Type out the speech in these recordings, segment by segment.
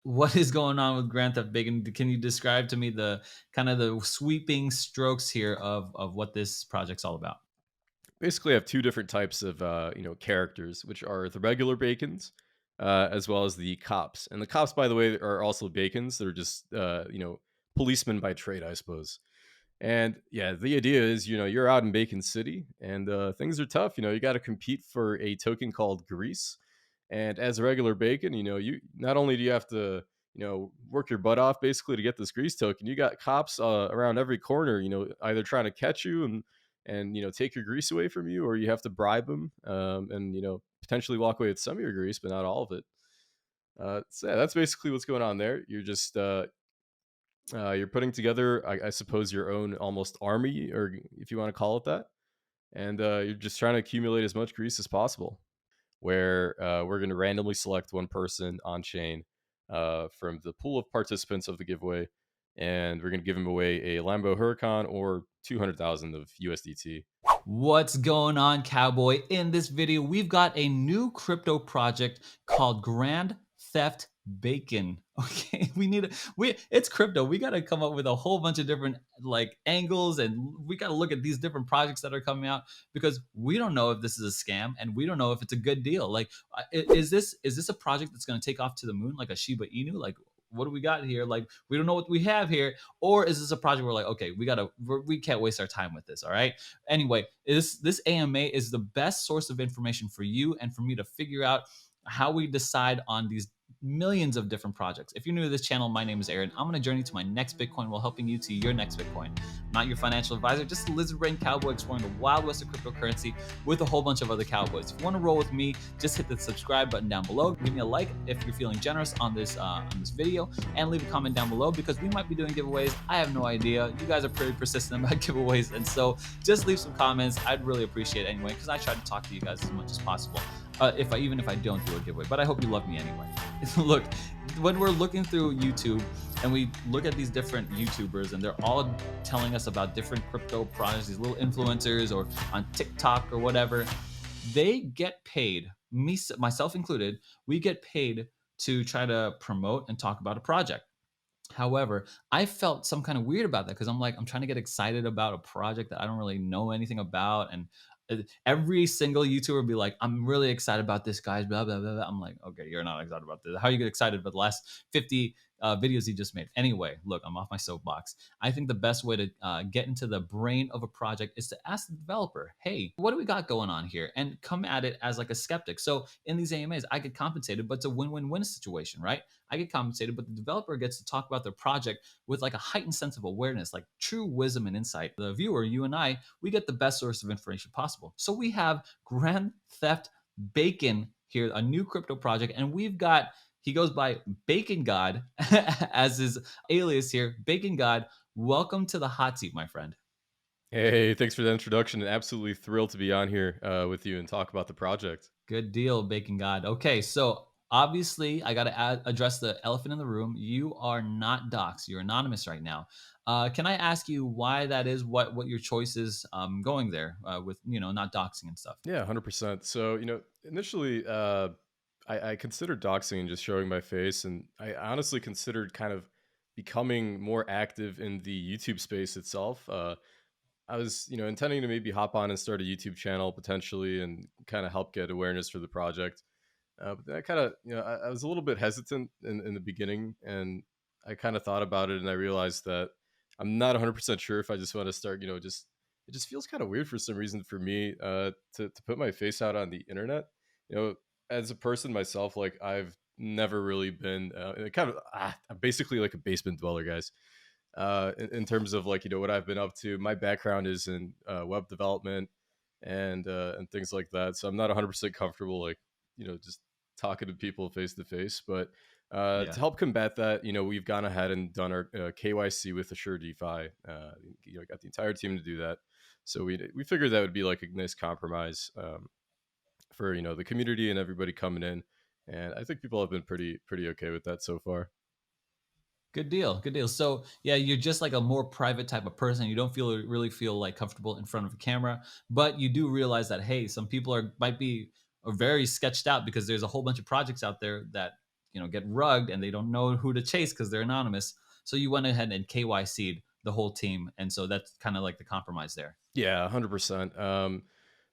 What is going on with Grand Theft Bacon? Can you describe to me the kind of the sweeping strokes here of what this project's all about? Basically, I have two different types of characters, which are the regular Bacons, as well as the cops. And the cops, by the way, are also Bacons. They're just policemen by trade, I suppose. And yeah, the idea is, you're out in Bacon City and things are tough. You got to compete for a token called grease. And as a regular bacon, you not only do you have to, work your butt off basically to get this grease token, you got cops around every corner, either trying to catch you and take your grease away from you, or you have to bribe them and potentially walk away with some of your grease, but not all of it. So yeah, that's basically what's going on there. You're putting together, I suppose, your own almost army, or if you want to call it that, and you're just trying to accumulate as much grease as possible. Where we're going to randomly select one person on chain from the pool of participants of the giveaway, and we're going to give him away a Lambo Huracan or 200,000 of USDT. What's going on, cowboy? In this video, we've got a new crypto project called Grand Theft Bacon. Okay, we it's crypto. We got to come up with a whole bunch of different like angles, and we got to look at these different projects that are coming out because we don't know if this is a scam and we don't know if it's a good deal. Like, is this a project that's going to take off to the moon like a Shiba Inu? Like, what do we got here? Like, we don't know what we have here, or is this a project where like, okay, we can't waste our time with this. All right. Anyway, this AMA is the best source of information for you and for me to figure out how we decide on these millions of different projects. If you're new to this channel, my name is Aaron. I'm going to journey to my next Bitcoin while helping you to your next Bitcoin. I'm not your financial advisor, just a lizard brain cowboy exploring the wild west of cryptocurrency with a whole bunch of other cowboys. If you want to roll with me, just hit the subscribe button down below. Give me a like if you're feeling generous on this video, and leave a comment down below because we might be doing giveaways. I have no idea. You guys are pretty persistent about giveaways, and so just leave some comments. I'd really appreciate it anyway, because I try to talk to you guys as much as possible. Even if I don't do a giveaway, but I hope you love me anyway. Look, when we're looking through YouTube and we look at these different YouTubers and they're all telling us about different crypto projects, these little influencers or on TikTok or whatever, they get paid, me myself included. We get paid to try to promote and talk about a project. However, I felt some kind of weird about that because I'm like, I'm trying to get excited about a project that I don't really know anything about. And every single YouTuber would be like, I'm really excited about this, guys, blah, blah, blah, blah. I'm like, okay, you're not excited about this. How you get excited about the last 50 videos you just made? Anyway, look, I'm off my soapbox. I think the best way to get into the brain of a project is to ask the developer, hey, what do we got going on here? And come at it as like a skeptic. So in these AMAs, I get compensated, but it's a win-win-win situation, right? I get compensated, but the developer gets to talk about their project with like a heightened sense of awareness, like true wisdom and insight. The viewer, you and I, we get the best source of information possible. So we have Grand Theft Bacon here, a new crypto project, and we've got he goes by Bacon God as his alias here. Bacon God, welcome to the hot seat, my friend. Hey, thanks for that introduction. Absolutely thrilled to be on here with you and talk about the project. Good deal, Bacon God. Okay, so obviously, I got to address the elephant in the room. You are not doxxed. You're anonymous right now. Can I ask you why that is? What your choice is going there with not doxing and stuff? Yeah, 100%. So, initially, I considered doxing and just showing my face. And I honestly considered kind of becoming more active in the YouTube space itself. I was, intending to maybe hop on and start a YouTube channel potentially and kind of help get awareness for the project. But then I kind of, I was a little bit hesitant in the beginning, and I kind of thought about it, and I realized that I'm not 100% sure if I just want to start, just it just feels kind of weird for some reason for me to put my face out on the internet. You know, as a person myself, like I've never really been I'm basically like a basement dweller, guys. In terms of like what I've been up to, my background is in web development and things like that. So I'm not 100% comfortable like just talking to people face to face. But Yeah. to help combat that, we've gone ahead and done our KYC with Assure DeFi. Got the entire team to do that. So we figured that would be like a nice compromise for the community and everybody coming in. And I think people have been pretty okay with that so far. Good deal. Good deal. So yeah, you're just like a more private type of person. You don't really feel like comfortable in front of a camera, but you do realize that hey, some people are might be very sketched out because there's a whole bunch of projects out there that get rugged and they don't know who to chase because they're anonymous. So you went ahead and KYC'd the whole team, and so that's kind of like the compromise there. Yeah, 100%.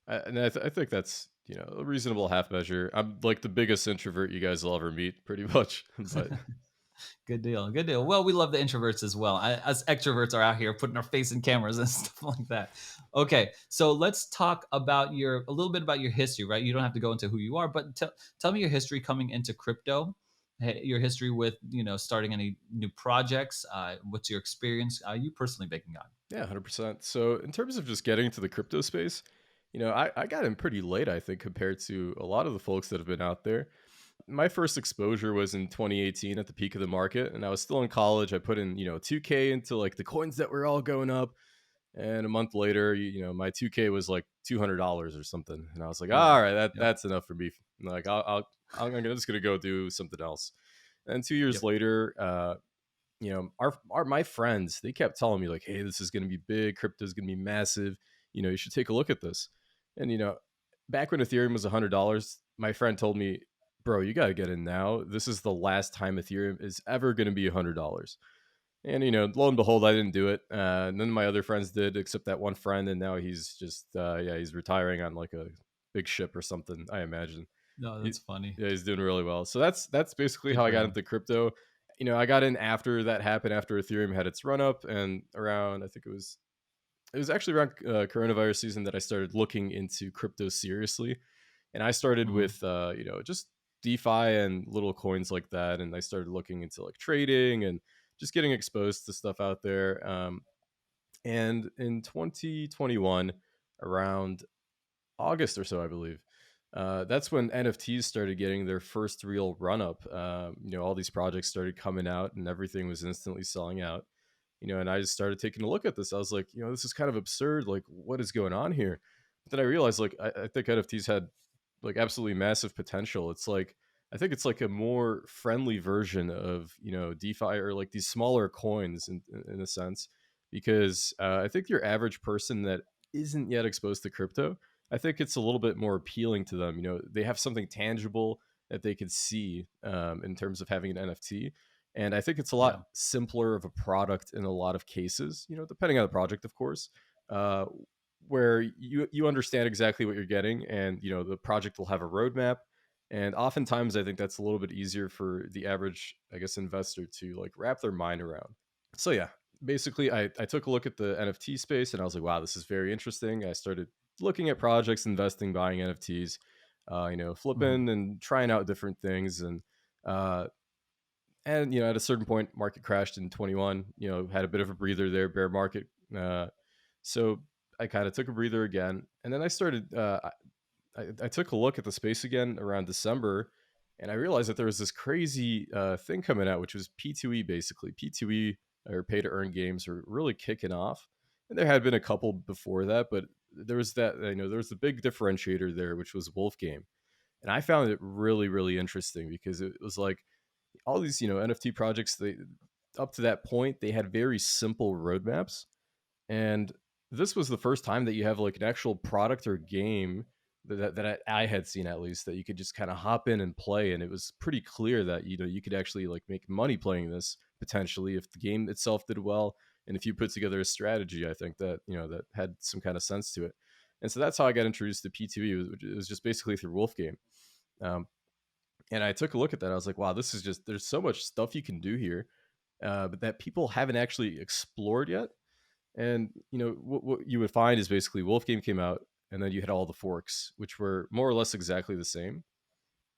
I think that's a reasonable half measure. I'm like the biggest introvert you guys will ever meet, pretty much. But Good deal. Good deal. Well, we love the introverts as well. Us extroverts are out here putting our face in cameras and stuff like that. Okay, so let's talk about a little bit about your history, right? You don't have to go into who you are, but tell me your history coming into crypto, your history with starting any new projects. What's your experience? You personally baking on? yeah, 100%. So in terms of just getting into the crypto space, I got in pretty late, I think, compared to a lot of the folks that have been out there. My first exposure was in 2018 at the peak of the market, and I was still in college. I put in 2K into like the coins that were all going up. And a month later, my 2K was like $200 or something, and I was like, Right. all right, Yep. that's enough for me. Like, just gonna go do something else. And 2 years Yep. later, our my friends, they kept telling me like, hey, this is gonna be big, crypto's gonna be massive. You should take a look at this. And back when Ethereum was $100, my friend told me, bro, you gotta get in now. This is the last time Ethereum is ever gonna be $100. And lo and behold, I didn't do it. None of my other friends did, except that one friend, and now he's just yeah, he's retiring on like a big ship or something, I imagine. No, He, that's funny. yeah, he's doing really well. So that's basically Good how I for got him. into crypto. I got in after that happened, after Ethereum had its run up, and around I think it was actually around coronavirus season that I started looking into crypto seriously. And I started Hmm. with just DeFi and little coins like that, and I started looking into like trading and just getting exposed to stuff out there. And in 2021, around August or so, I believe. That's when NFTs started getting their first real run up. All these projects started coming out and everything was instantly selling out. And I just started taking a look at this. I was like, this is kind of absurd. Like, what is going on here? But then I realized, like, I think NFTs had like absolutely massive potential. It's like, I think it's like a more friendly version of, DeFi or like these smaller coins in a sense, because I think your average person that isn't yet exposed to crypto, I think it's a little bit more appealing to them. They have something tangible that they can see in terms of having an NFT. And I think it's a lot Yeah. simpler of a product in a lot of cases, depending on the project, of course, uh, where you understand exactly what you're getting, and the project will have a roadmap. And oftentimes, I think that's a little bit easier for the average, I guess, investor to like wrap their mind around. So yeah, basically, I took a look at the NFT space, and I was like, wow, this is very interesting. I started looking at projects, investing, buying NFTs, Hmm. flipping and trying out different things, uh, and at a certain point, market crashed in 21. Had a bit of a breather there, bear market. So I kind of took a breather again, and then I started. I took a look at the space again around December, and I realized that there was this crazy thing coming out, which was P2E basically. P2E, or pay to earn games, are really kicking off, and there had been a couple before that, but there was that there was the big differentiator there, which was Wolf Game, and I found it really really interesting because it was like all these NFT projects, they up to that point they had very simple roadmaps, and this was the first time that you have like an actual product or game that I had seen, at least, that you could just kind of hop in and play, and it was pretty clear that you could actually like make money playing this potentially if the game itself did well, and if you put together a strategy. I think that that had some kind of sense to it, and so that's how I got introduced to P2E. It was just basically through Wolf Game. Um, and I took a look at that. I was like, wow, this is just, there's so much stuff you can do here, but that people haven't actually explored yet. And what you would find is basically Wolf Game came out, and then you had all the forks, which were more or less exactly the same.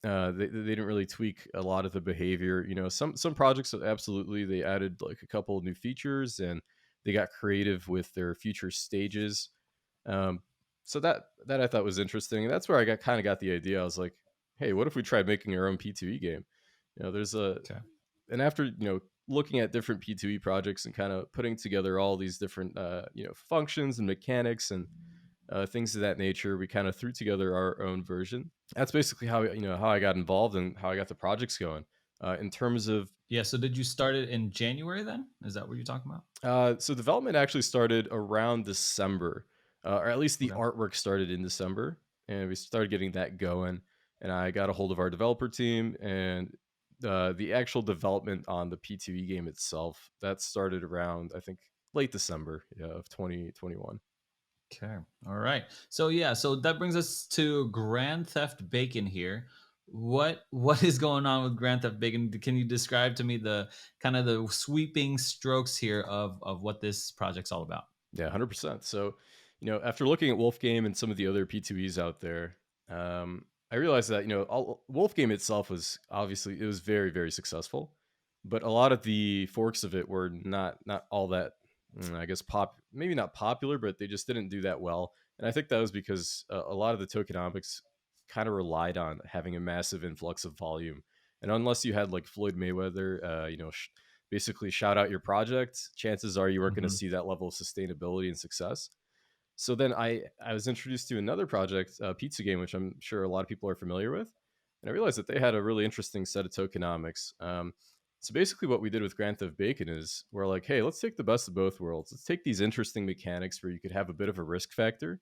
They didn't really tweak a lot of the behavior. Some projects absolutely they added like a couple of new features, and they got creative with their future stages. Um, so that I thought was interesting, and that's where I got the idea. I was like, hey, what if we tried making our own P2E game? There's a Okay. and after looking at different P2E projects and kind of putting together all these different functions and mechanics and things of that nature, we kind of threw together our own version. That's basically how I got involved and how I got the projects going. In terms of Yeah. So did you start it in January then? Is that what you're talking about? so development actually started around December, or at least the Okay. artwork started in December, and we started getting that going. And I got a hold of our developer team, and the actual development on the P2E game itself that started around, I think, late December, yeah, of 2021. Okay. All right. So yeah, so that brings us to Grand Theft Bacon here. What is going on with Grand Theft Bacon? Can you describe to me the kind of the sweeping strokes here of what this project's all about? Yeah, 100%. So, after looking at Wolf Game and some of the other P2Es out there, I realized that, Wolf Game itself was obviously it was very, very successful, but a lot of the forks of it were not all that, I guess, maybe not popular, but they just didn't do that well. And I think that was because a lot of the tokenomics kind of relied on having a massive influx of volume. And unless you had like Floyd Mayweather, basically shout out your project, chances are you weren't going to Mhm. see that level of sustainability and success. So then I was introduced to another project, Pizza Game, which I'm sure a lot of people are familiar with, and I realized that they had a really interesting set of tokenomics. So basically, what we did with Grand Theft Bacon is we're like, hey, let's take the best of both worlds. Let's take these interesting mechanics where you could have a bit of a risk factor,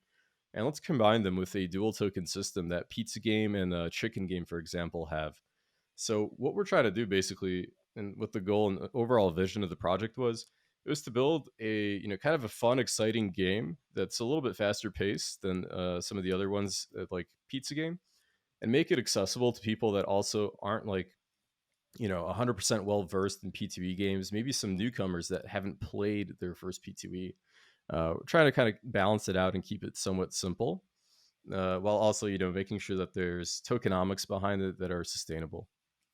and let's combine them with a dual token system that Pizza Game and Chicken Game, for example, have. So what we're trying to do basically, and what the goal and overall vision of the project was, it was to build a kind of a fun, exciting game that's a little bit faster paced than some of the other ones, like Pizza Game, and make it accessible to people that also aren't like 100% well versed in P2E games. Maybe some newcomers that haven't played their first P2E. We're trying to kind of balance it out and keep it somewhat simple, while also making sure that there's tokenomics behind it that are sustainable.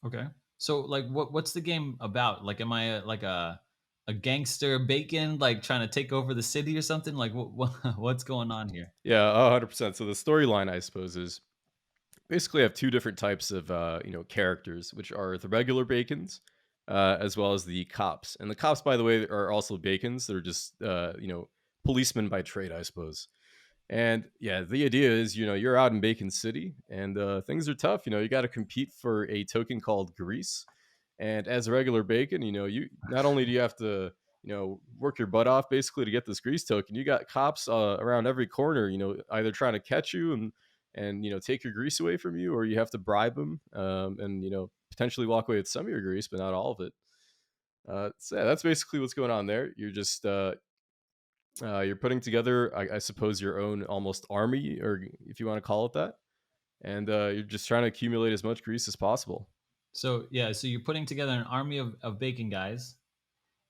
Okay. So like what's the game about? Like am I like a gangster bacon like trying to take over the city or something? Like what's going on here? Yeah, 100%. So the storyline, I suppose, is basically have two different types of characters, which are the regular Bacons, as well as the cops. And the cops, by the way, are also Bacons. They're just policemen by trade, I suppose. And yeah, the idea is, you're out in Bacon City and things are tough. You got to compete for a token called grease. And as a regular Bacon, you not only do you have to, work your butt off basically to get this grease token, you got cops around every corner, either trying to catch you and take your grease away from you, or you have to bribe them and potentially walk away with some of your grease, but not all of it. So yeah, that's basically what's going on there. You're just you're putting together, I suppose, your own almost army, or if you want to call it that, and you're just trying to accumulate as much grease as possible. So yeah, so you're putting together an army of bacon guys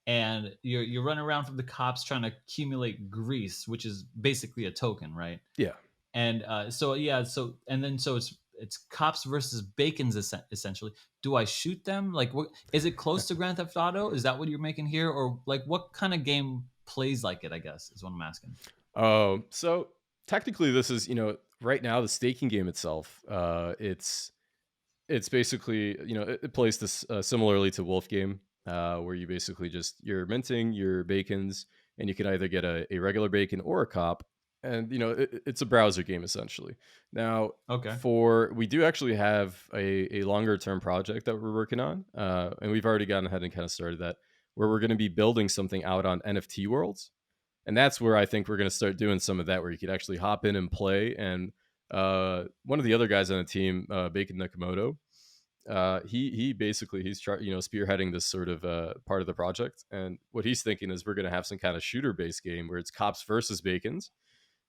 and you're running around from the cops trying to accumulate grease, which is basically a token, right? Yeah. And so yeah, so and then so it's cops versus bacon's essentially. Do I shoot them? Like, what is it close to Grand Theft Auto? Is that what you're making here, or like what kind of game plays like it? I guess is what I'm asking. Oh, so technically, this is right now the staking game itself. It's basically it plays this similarly to Wolf Game, where you basically just you're minting your bacons, and you can either get a regular bacon or a cop, and it's a browser game essentially. Now, Okay. for we do actually have a longer term project that we're working on, and we've already gone ahead and kind of started that, where we're going to be building something out on NFT worlds, and that's where I think we're going to start doing some of that, where you could actually hop in and play. And one of the other guys on the team, Bacon Nakamoto, he basically spearheading this sort of part of the project, and what he's thinking is we're going to have some kind of shooter based game where it's cops versus bacons,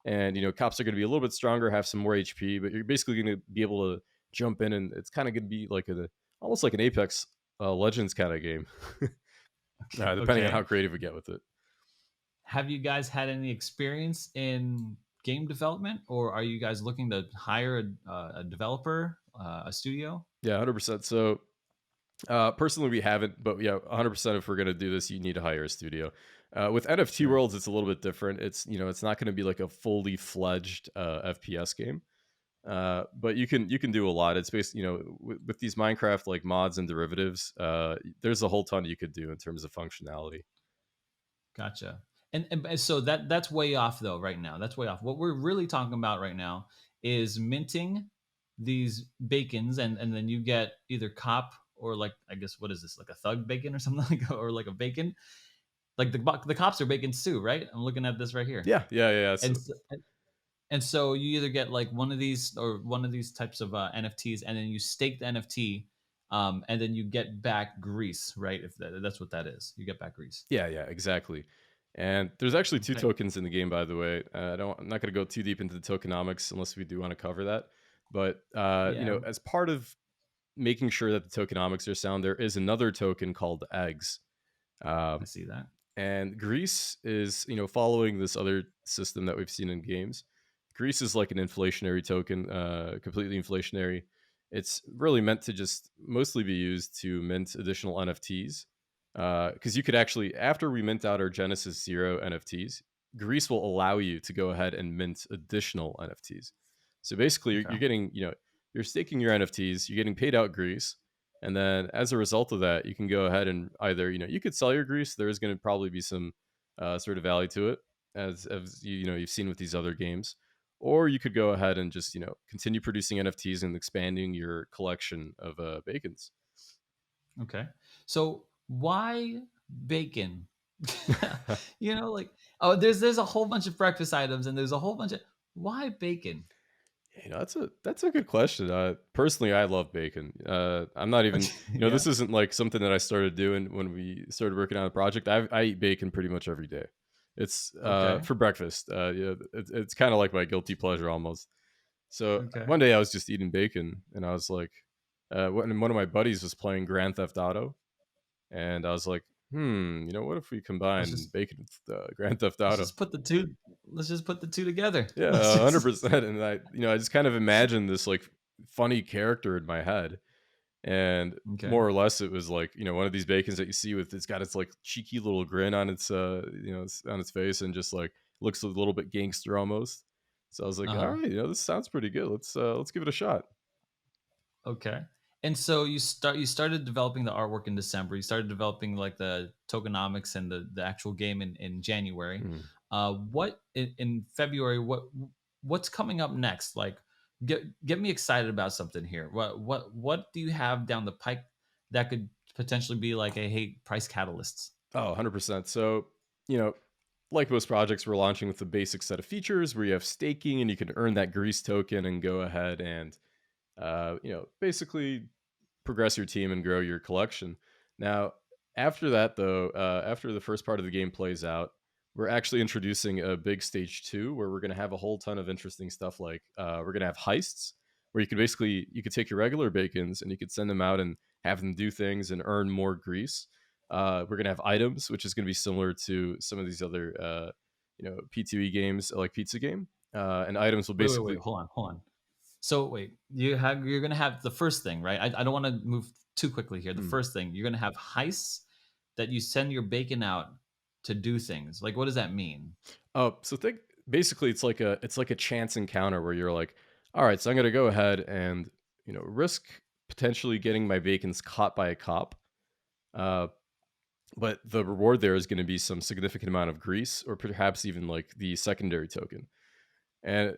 and cops are going to be a little bit stronger, have some more HP, but you're basically going to be able to jump in, and it's kind of going to be like a almost like an Apex Legends kind of game, Okay. depending on how Okay. creative we get with it. Have you guys had any experience in game development, or are you guys looking to hire a developer, a studio? Yeah, 100%. So personally, we haven't, but yeah, 100%. If we're gonna do this, you need to hire a studio. With NFT Sure. Worlds, it's a little bit different. It's not going to be like a fully fledged FPS game, but you can do a lot. It's based, with these Minecraft like mods and derivatives. There's a whole ton you could do in terms of functionality. Gotcha. And so that's way off though right now. That's way off. What we're really talking about right now is minting these bacons and then you get either cop or like I guess what is this like a thug bacon or something like or like a bacon like the cops are bacons too, right? I'm looking at this right here. Yeah, yeah, yeah. And So so, and so you either get like one of these or one of these types of NFTs and then you stake the NFT and then you get back grease, right? If that's what that is, you get back grease. Yeah, yeah, exactly. And there's actually two Okay. tokens in the game, by the way. I'm not going to go too deep into the tokenomics unless we do want to cover that. But Yeah, as part of making sure that the tokenomics are sound, there is another token called eggs. I Um, see that. and Greece is, following this other system that we've seen in games. Greece is like an inflationary token, completely inflationary. It's really meant to just mostly be used to mint additional NFTs. Because you could actually, after we mint out our Genesis Zero NFTs, Greece will allow you to go ahead and mint additional NFTs. So basically, you're, Okay. you're getting, you're staking your NFTs, you're getting paid out Greece, and then as a result of that, you can go ahead and either, you could sell your grease. There is going to probably be some sort of value to it, as you've seen with these other games. Or you could go ahead and just, continue producing NFTs and expanding your collection of bacons. Okay. So why bacon? Like, oh, there's a whole bunch of breakfast items and there's a whole bunch of why bacon? That's a good question. Personally, I love bacon. I'm not even, Yeah. this isn't like something that I started doing when we started working on the project. I eat bacon pretty much every day. It's Okay. for breakfast. Yeah, it's kind of like my guilty pleasure almost. So Okay. one day I was just eating bacon, and I was like, when one of my buddies was playing Grand Theft Auto, and I was like, what if we Let's combine just bacon with Grand Theft let's Auto? just put the two let's just put the two together. Let's Yeah, just 100%. And I just kind of imagined this like funny character in my head. And Okay. more or less, it was like, one of these bacons that you see with, it's got its like cheeky little grin on on its face, and just like looks a little bit gangster almost. So I was like, all Uh-huh. right, this sounds pretty good. Let's give it a shot. Okay. And so you started developing the artwork in December. You started developing like the tokenomics and the actual game in January. Hmm. What in February? What's coming up next? Like, get me excited about something here. What do you have down the pike that could potentially be like a hey price catalysts? Oh, 100%. So, you know, like most projects, we're launching with a basic set of features where you have staking and you can earn that grease token and go ahead and, basically progress your team and grow your collection. Now, after that, though, after the first part of the game plays out, we're actually introducing a big stage two where we're going to have a whole ton of interesting stuff. Like we're going to have heists where you could take your regular bacons and you could send them out and have them do things and earn more grease. We're going to have items, which is going to be similar to some of these other, P2E games like Pizza Game. And items will Wait. basically, Hold on. So wait, you're gonna have the first thing, right? I don't want to move too quickly here. The hmm. first thing you're gonna have heists that you send your bacon out to do things. Like, what does that mean? Oh, so think basically it's like a chance encounter where you're like, all right, so I'm gonna go ahead and risk potentially getting my bacons caught by a cop. Uh, but the reward there is going to be some significant amount of grease, or perhaps even like the secondary token. And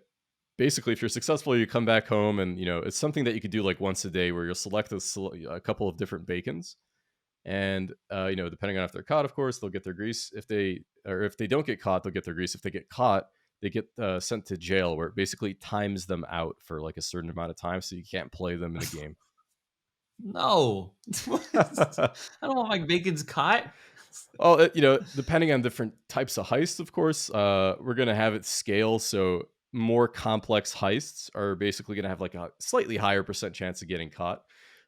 basically, if you're successful, you come back home, and it's something that you could do like once a day, where you'll select a couple of different bacons, and depending on if they're caught, of course they'll get their grease. If they don't get caught, they'll get their grease. If they get caught, they get sent to jail, where it basically times them out for like a certain amount of time, so you can't play them in the game. No, I don't want my bacon's caught. Well, depending on different types of heists, of course, we're gonna have it scale. So more complex heists are basically gonna have like a slightly higher percent chance of getting caught.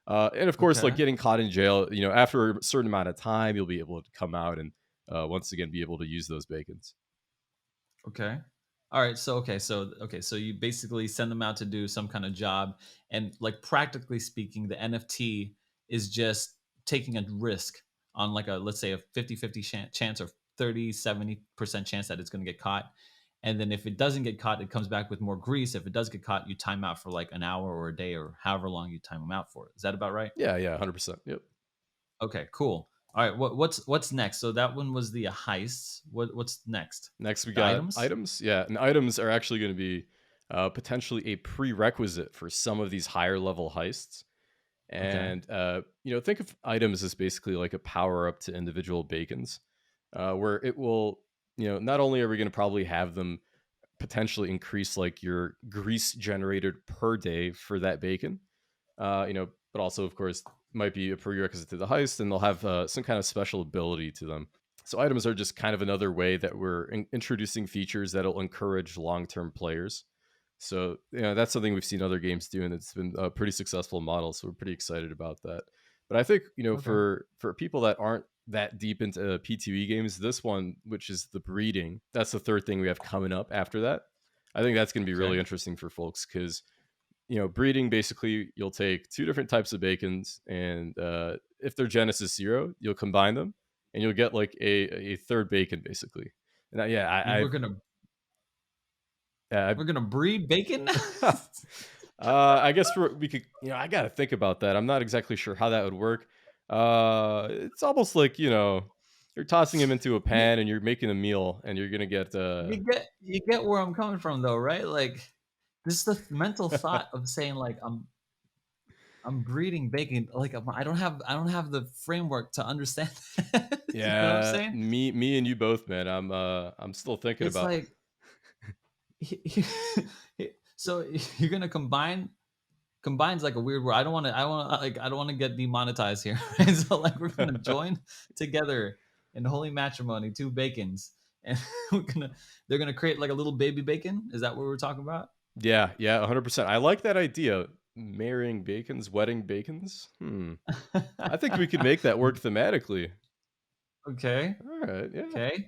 And of course, like Okay. getting caught in jail, after a certain amount of time, you'll be able to come out and once again be able to use those bacons. Okay. All right. So you basically send them out to do some kind of job, and like practically speaking, the NFT is just taking a risk on like a let's say a 50-50 chance or 30-70% chance that it's going to get caught. And then if it doesn't get caught, it comes back with more grease. If it does get caught, you time out for like an hour or a day or however long you time them out for. Is that about right? Yeah, yeah, 100%. Yep. Okay, cool. All right, what's next? So that one was the heists. What's next? Next, we The got items? items. Yeah, and items are actually going to be potentially a prerequisite for some of these higher level heists. Okay. And think of items as basically like a power up to individual bacons, where it will, not only are we going to probably have them potentially increase like your grease generated per day for that bacon, but also of course might be a prerequisite to the heist, and they'll have some kind of special ability to them. So items are just kind of another way that we're introducing features that'll encourage long-term players. So that's something we've seen other games do, and it's been a pretty successful model. So we're pretty excited about that. But I think Okay. for people that aren't that deep into P2E games, this one, which is the breeding, that's the third thing we have coming up after that. I think that's going to be really Okay. interesting for folks because breeding, basically you'll take two different types of bacons, and if their Genesis 0, you'll combine them, and you'll get like a third bacon basically. And yeah, We're gonna I we're gonna breed bacon. I guess we could, I got to think about that. I'm not exactly sure how that would work. It's almost like, you're tossing him into a you, pan and you're making a meal, and you're going to get, you get where I'm coming from though, right? Like this is the mental thought of saying like I'm breeding bacon. Like I don't have the framework to understand that. You know what I'm yeah, saying? me and you both, man. I'm still thinking It's about, like so you're gonna combines like a weird word. I don't want to get demonetized here. Right? So like we're gonna join together in holy matrimony, two bacons, and we're gonna they're gonna create like a little baby bacon. Is that what we're talking about? yeah, yeah, 100%. I like that idea. Marrying bacons, wedding bacons. I think we could make that work thematically. Okay. All right, yeah. Okay.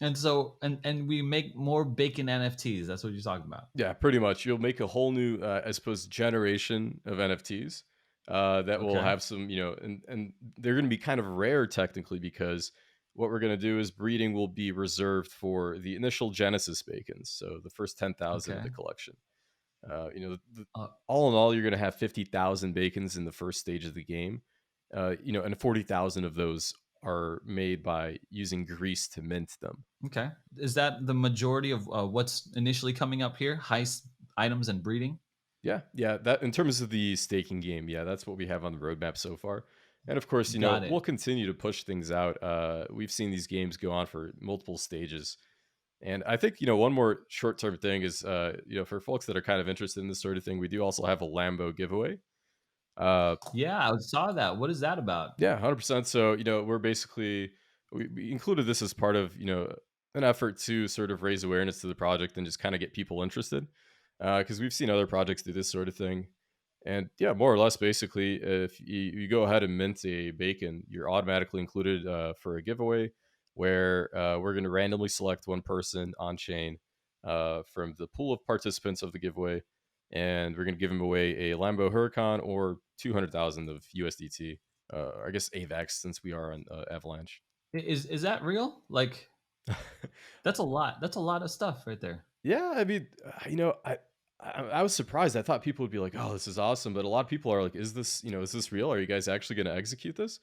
And so and we make more bacon NFTs. That's what you're talking about. Yeah, pretty much. You'll make a whole new, I suppose, generation of NFTs that will Okay. have some, and they're going to be kind of rare technically because what we're going to do is breeding will be reserved for the initial Genesis bacons, so the first 10,000 of Okay. the collection. Uh, All in all, you're going to have 50,000 bacons in the first stage of the game, and 40,000 of those are made by using grease to mint them. okay. Is that the majority of what's initially coming up here? Heist items and breeding. Yeah, yeah. That in terms of the staking game, yeah, that's what we have on the roadmap so far. And of course, Got it. we'll continue to push things out. We've seen these games go on for multiple stages, and I think one more short-term thing is, for folks that are kind of interested in this sort of thing, we do also have a Lambo giveaway. Uh, Yeah, I saw that. What is that about? yeah, 100%. So we're basically we included this as part of an effort to sort of raise awareness to the project and just kind of get people interested, because we've seen other projects do this sort of thing. And yeah, more or less, basically, if you go ahead and mint a bacon, you're automatically included for a giveaway where we're going to randomly select one person on chain from the pool of participants of the giveaway, and we're going to give him away a Lambo Huracan or 200,000 of USDT. I guess AVAX, since we are on Avalanche. Is that real? Like that's a lot. That's a lot of stuff right there. Yeah, I mean, I was surprised. I thought people would be like, "Oh, this is awesome," but a lot of people are like, is this real? Are you guys actually going to execute this?"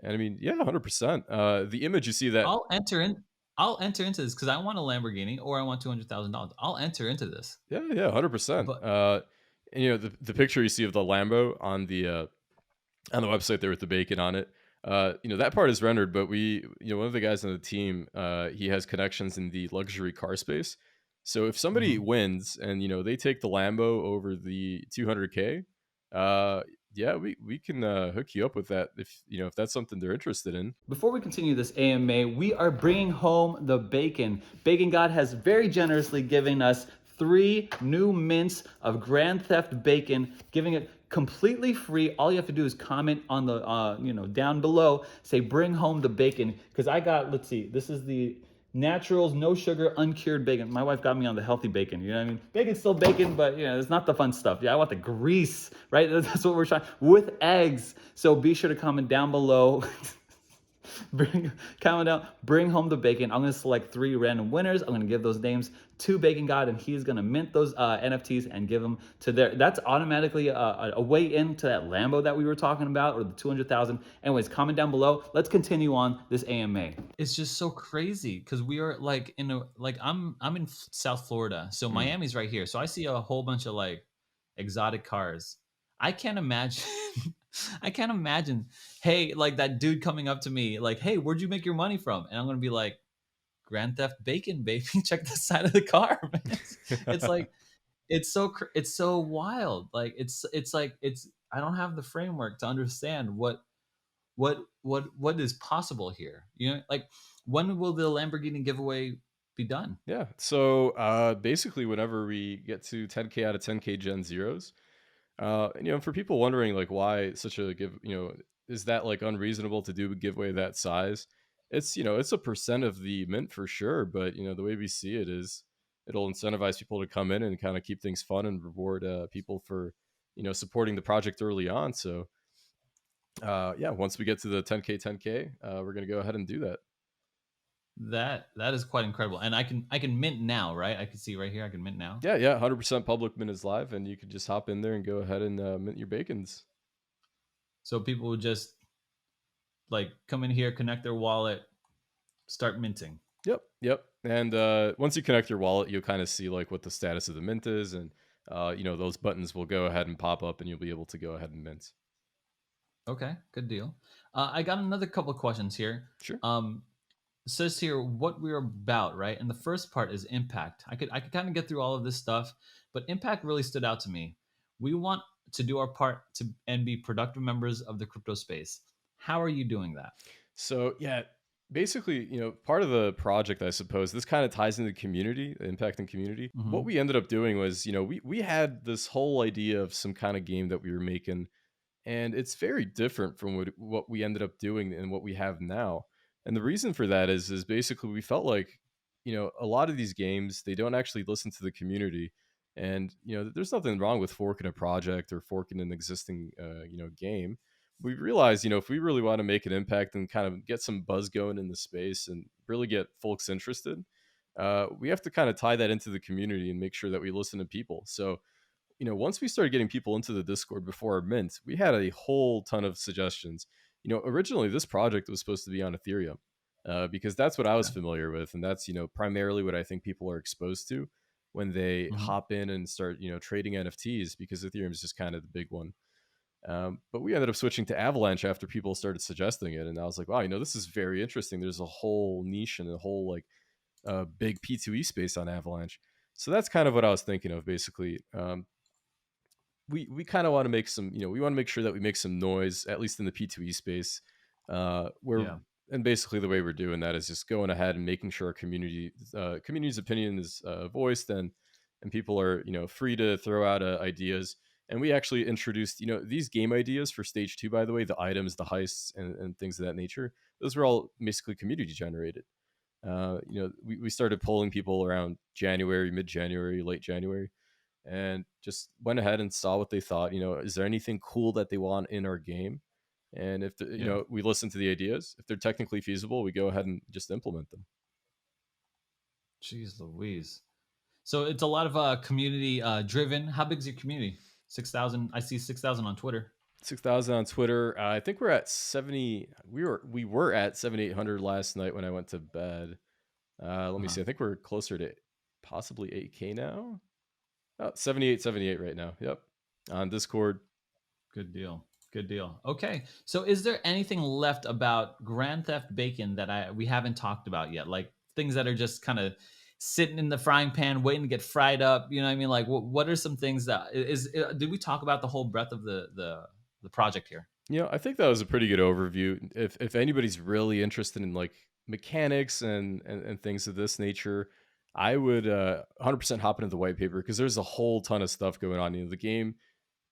And I mean, yeah, 100%. The image you see that, I'll enter in. I'll enter into this because I want a Lamborghini or I want $200,000. I'll enter into this. yeah, yeah, 100%. But And the picture you see of the Lambo on the website there with the bacon on it. That part is rendered, but one of the guys on the team, he has connections in the luxury car space. So if somebody mhm. wins and they take the Lambo over the 200K, uh, yeah, we can hook you up with that if that's something they're interested in. Before we continue this AMA, we are bringing home the bacon. Bacon God has very generously given us 3 new mints of Grand Theft Bacon, giving it completely free. All you have to do is comment on the, down below, say bring home the bacon. Because I got, let's see, this is the naturals, no sugar, uncured bacon. My wife got me on the healthy bacon. You know what I mean? Bacon's still bacon, but it's not the fun stuff. Yeah, I want the grease, right? That's what we're trying with eggs. So be sure to comment down below. Comment down, bring home the bacon. I'm gonna select 3 random winners. I'm gonna give those names to Bacon God, and he's gonna mint those NFTs and give them to their. That's automatically a way into that Lambo that we were talking about, or the 200,000. Anyways, comment down below. Let's continue on this AMA. It's just so crazy because we are like I'm in South Florida, so Mm. Miami's right here. So I see a whole bunch of like exotic cars. I can't imagine. I can't imagine, hey, like that dude coming up to me, like, hey, where'd you make your money from? And I'm gonna be like, Grand Theft Bacon, baby. Check the side of the car, man. It's like it's so wild. Like it's like it's. I don't have the framework to understand what is possible here. You know, like when will the Lamborghini giveaway be done? Yeah. So basically, whenever we get to 10K out of 10K Gen Zeros, and, for people wondering like why such a is that like unreasonable to do a giveaway that size? It's a percent of the mint for sure, but the way we see it is it'll incentivize people to come in and kind of keep things fun and reward people for supporting the project early on. So yeah, once we get to the 10K 10K, we're gonna go ahead and do that. That is quite incredible. And I can mint now, right? I can see right here I can mint now. Yeah, yeah, 100% public mint is live, and you could just hop in there and go ahead and mint your bacons. So people would just like come in here, connect their wallet, start minting. Yep, yep. And once you connect your wallet, you'll kind of see like what the status of the mint is, and those buttons will go ahead and pop up, and you'll be able to go ahead and mint. Okay, good deal. I got another couple of questions here. Sure. It says here what we're about, right? And the first part is impact. I could kind of get through all of this stuff, but impact really stood out to me. We want to do our part to and be productive members of the crypto space. How are you doing that? So yeah, basically, part of the project, I suppose, this kind of ties into the community, the impact in community. What Hmm. we ended up doing was, we had this whole idea of some kind of game that we were making, and it's very different from what we ended up doing and what we have now. And the reason for that is basically we felt like a lot of these games, they don't actually listen to the community. And there's nothing wrong with forking a project or forking an existing game. We realized, if we really want to make an impact and kind of get some buzz going in the space and really get folks interested, we have to kind of tie that into the community and make sure that we listen to people. So once we started getting people into the Discord before our mint, we had a whole ton of suggestions. Originally this project was supposed to be on Ethereum, because that's what I was Okay. familiar with, and that's primarily what I think people are exposed to when they Hmm. hop in and start trading NFTs, because Ethereum is just kind of the big one. But we ended up switching to Avalanche after people started suggesting it, and I was like, wow, this is very interesting. There's a whole niche and a whole like big P2E space on Avalanche. So that's kind of what I was thinking of, basically. We kind of want to make some, we want to make sure that we make some noise, at least in the P2E space, where Yeah. and basically the way we're doing that is just going ahead and making sure our community's opinion is voiced, and people are free to throw out ideas. And we actually introduced these game ideas for stage 2, by the way, the items, the heists, and things of that nature. Those were all basically community generated. We started polling people around January, mid-January, late January, and just went ahead and saw what they thought. Is there anything cool that they want in our game? And if Yeah. we listen to the ideas, if they're technically feasible, we go ahead and just implement them. Jeez Louise. So it's a lot of community driven. How big is your community? 6,000. I see 6,000 on Twitter. 6,000 on Twitter. I think we're at 70. We were at 7,800 last night when I went to bed. Let me Uh-huh. see. I think we're closer to possibly 8K now. Oh, 78, 78 right now. Yep. On Discord. Good deal. Good deal. Okay. So is there anything left about Grand Theft Bacon that we haven't talked about yet? Like things that are just kind of sitting in the frying pan waiting to get fried up, you know what I mean? Like what are some things that did we talk about the whole breadth of the project here? I think that was a pretty good overview. If anybody's really interested in like mechanics and things of this nature, I would 100% hop into the white paper, because there's a whole ton of stuff going on. The game,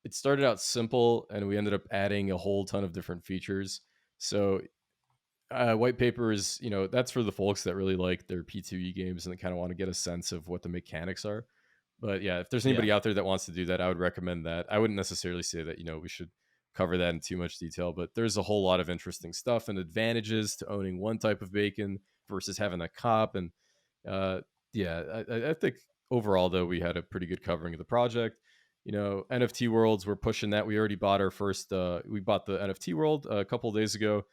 it started out simple, and we ended up adding a whole ton of different features. So white paper is, that's for the folks that really like their P2E games and they kind of want to get a sense of what the mechanics are. But yeah, if there's Yeah. anybody out there that wants to do that, I would recommend that. I wouldn't necessarily say that, we should cover that in too much detail, but there's a whole lot of interesting stuff and advantages to owning one type of bacon versus having a cop. And uh, yeah, I think overall, though, we had a pretty good covering of the project. NFT worlds, we're pushing that. We already bought our first, we bought the NFT world a couple of days ago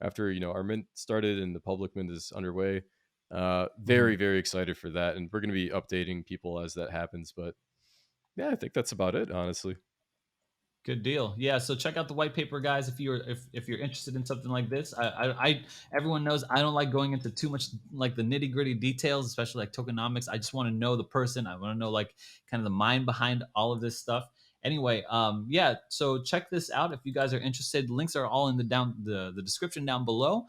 after, our mint started and the public mint is underway. Very, Mhm. very excited for that. And we're going to be updating people as that happens. But yeah, I think that's about it, honestly. Good deal. Yeah, so check out the white paper, guys. If you're interested in something like this, everyone knows I don't like going into too much like the nitty gritty details, especially like tokenomics. I just want to know the person. I want to know like kind of the mind behind all of this stuff. Anyway, yeah, so check this out if you guys are interested. Links are all in the description down below.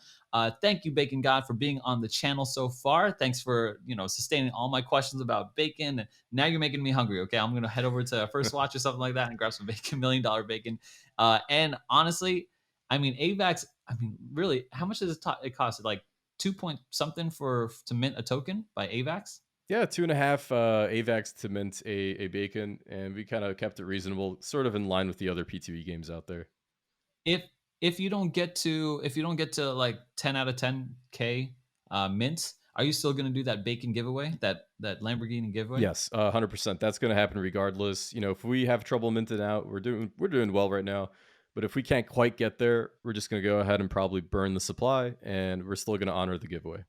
Thank you, Bacon God, for being on the channel so far. Thanks for sustaining all my questions about bacon. And now you're making me hungry. Okay, I'm gonna head over to First Watch or something like that and grab some bacon, $1 million bacon. And honestly, I mean, AVAX. I mean, really, how much does it cost? Like 2 point something for to mint a token by AVAX? Yeah, 2.5 AVAX to mint a bacon, and we kind of kept it reasonable, sort of in line with the other P2E games out there. if if you don't get to like 10 out of 10k mints, are you still going to do that bacon giveaway, that Lamborghini giveaway? Yes, 100%. That's going to happen regardless. If we have trouble minting out, we're doing well right now. But if we can't quite get there, we're just going to go ahead and probably burn the supply, and we're still going to honor the giveaway.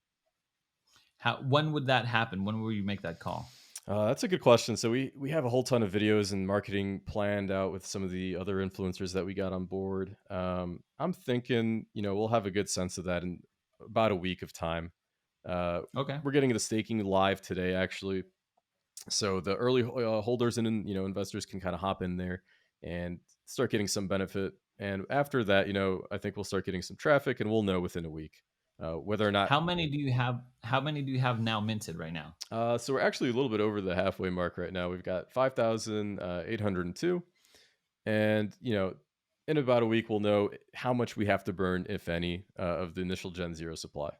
When would that happen? When will you make that call? That's a good question. So we have a whole ton of videos and marketing planned out with some of the other influencers that we got on board. I'm thinking, we'll have a good sense of that in about a week of time. Uh, Okay. we're getting the staking live today, actually. So the early holders and investors can kind of hop in there and start getting some benefit. And after that, I think we'll start getting some traffic, and we'll know within a week whether or not. How many do you have now minted right now? So we're actually a little bit over the halfway mark right now. We've got 5,802, and in about a week we'll know how much we have to burn, if any, of the initial Gen Zero supply.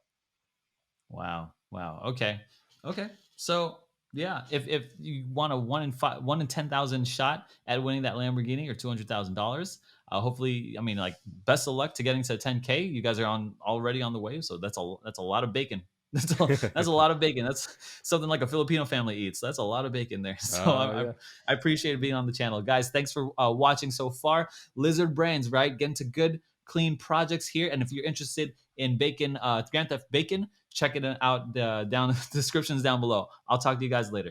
Wow. Wow. Okay. Okay. So yeah, if you want a 1 in 10,000 shot at winning that Lamborghini or $200,000, hopefully, I mean, like, best of luck to getting to 10k. You guys are already on the way, so that's a lot of bacon. That's a lot of bacon. That's something like a Filipino family eats. That's a lot of bacon there. So Yeah. I appreciate being on the channel, guys. Thanks for watching so far. Lizard Brains, right? Getting to good, clean projects here. And if you're interested in bacon, Grand Theft Bacon, check it out down the descriptions down below. I'll talk to you guys later.